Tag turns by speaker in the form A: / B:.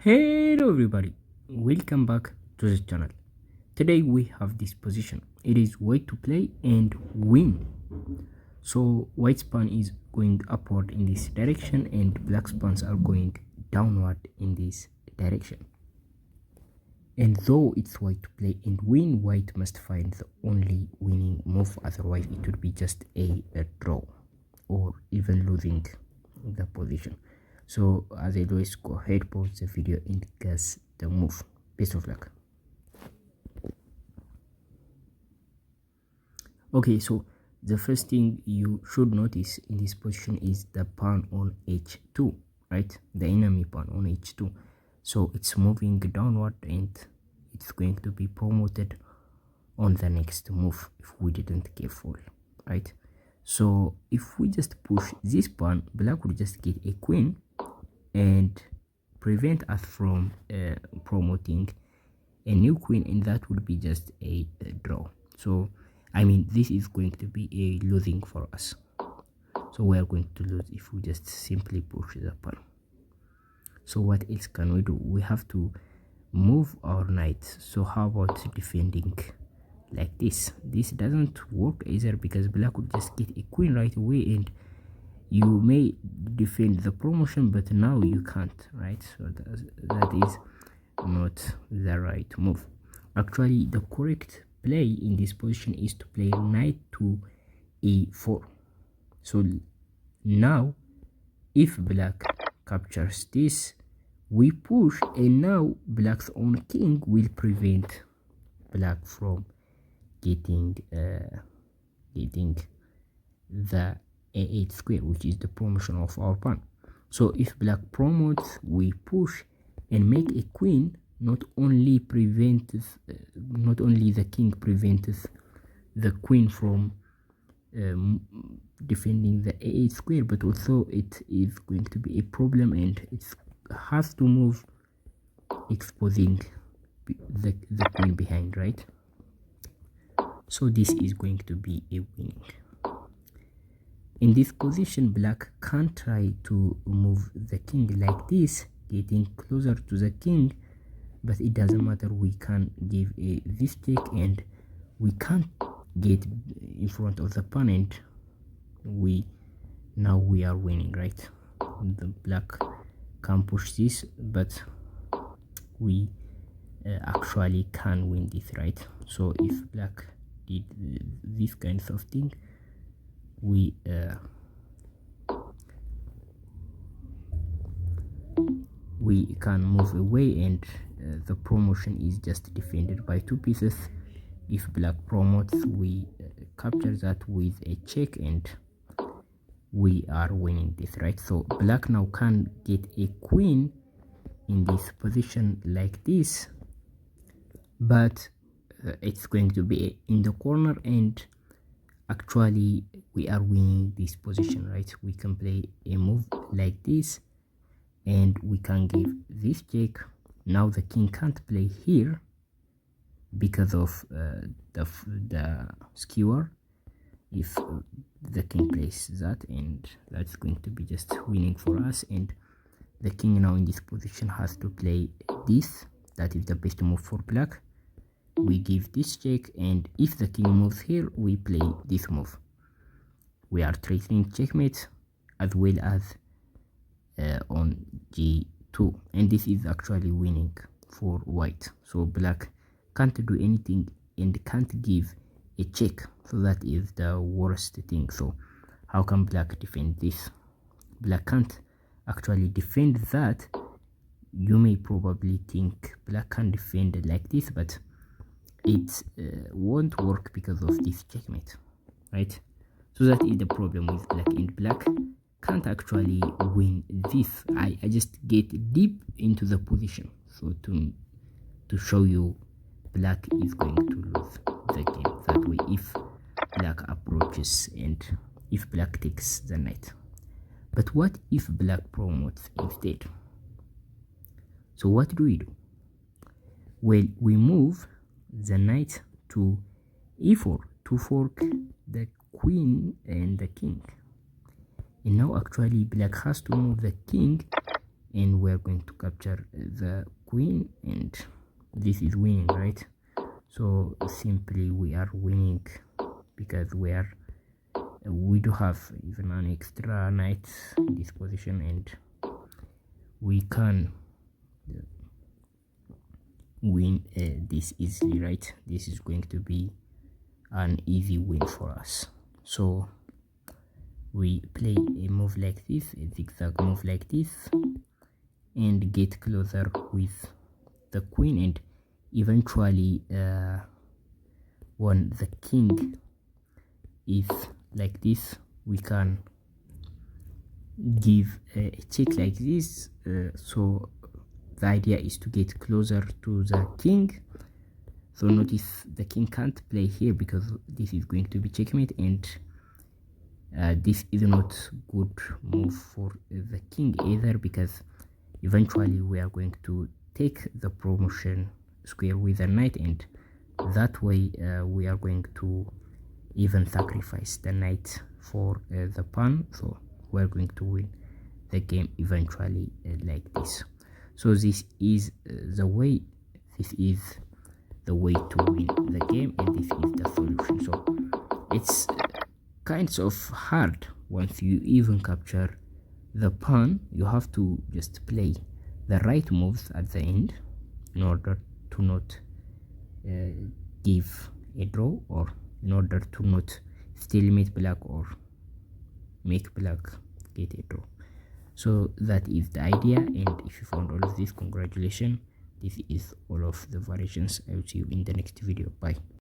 A: Hello everybody, welcome back to the channel. Today we have this position. It is white to play and win. So white pawn is going upward in this direction and black pawns are going downward in this direction. And though it's white to play and win, white must find the only winning move, otherwise it would be just a draw or even losing the position. So as always, go ahead, pause the video and guess the move. Best of luck. Okay, so the first thing you should notice in this position is the pawn on h2, right? The enemy pawn on h2. So it's moving downward and it's going to be promoted on the next move if we didn't careful, right? So if we just push this pawn, black will just get a queen and prevent us from promoting a new queen, and that would be just a draw. So I mean, this is going to be a losing for us. So we are going to lose if we just simply push the pawn. So what else can we do? We have to move our knight. So how about defending like this? This doesn't work either because black would just get a queen right away and you may defend the promotion, but now you can't, right? So that is not the right move. Actually, the correct play in this position is to play knight to e4. So now if black captures this, we push, and now black's own king will prevent black from getting the a8 square, which is the promotion of our pawn. So if black promotes, we push and make a queen. Not only the king prevents the queen from defending the a8 square, but also it is going to be a problem and it has to move, exposing the queen behind, right? So this is going to be a winning. In this position, black can try to move the king like this, getting closer to the king, but it doesn't matter. We can give this check and we can't get in front of the opponent. Now we are winning, right? The black can push this, but we actually can win this, right? So if black did this kind of thing, we can move away and the promotion is just defended by two pieces. If black promotes, we capture that with a check and we are winning this, right? So black now can get a queen in this position like this, but it's going to be in the corner, and actually we are winning this position, right? We can play a move like this and we can give this check. Now the king can't play here because of the skewer. If the king plays that, and that's going to be just winning for us, and the king now in this position has to play this. That is the best move for black. We give this check, and if the king moves here, we play this move. We are threatening checkmate as well as on g2, and this is actually winning for white. So black can't do anything and can't give a check, so that is the worst thing. So how can black defend this? Black can't actually defend that. You may probably think black can defend like this, but it won't work because of this checkmate, right? So that is the problem with black, and black can't actually win this. I just get deep into the position so to show you black is going to lose the game that way if black approaches and if black takes the knight. But what if black promotes instead? So what do we do? Well, we move the knight to e4 to fork the queen and the king. And now actually black has to move the king and we're going to capture the queen, and this is winning, right? So simply we are winning because we do have even an extra knight in this position, and we can win this easily, right? This is going to be an easy win for us. So we play a move like this, a zigzag move like this, and get closer with the queen, and eventually when the king is like this, we can give a check like this. So the idea is to get closer to the king. So notice the king can't play here because this is going to be checkmate, and this is not good move for the king either, because eventually we are going to take the promotion square with a knight, and that way we are going to even sacrifice the knight for the pawn. So we're going to win the game eventually like this. So this is the way to win the game, and this is the solution. So it's kinds of hard. Once you even capture the pawn, you have to just play the right moves at the end in order to not give a draw, or in order to not stalemate black or make black get a draw. So that is the idea, and if you found all of this, congratulations. This is all of the variations. I will see you in the next video. Bye.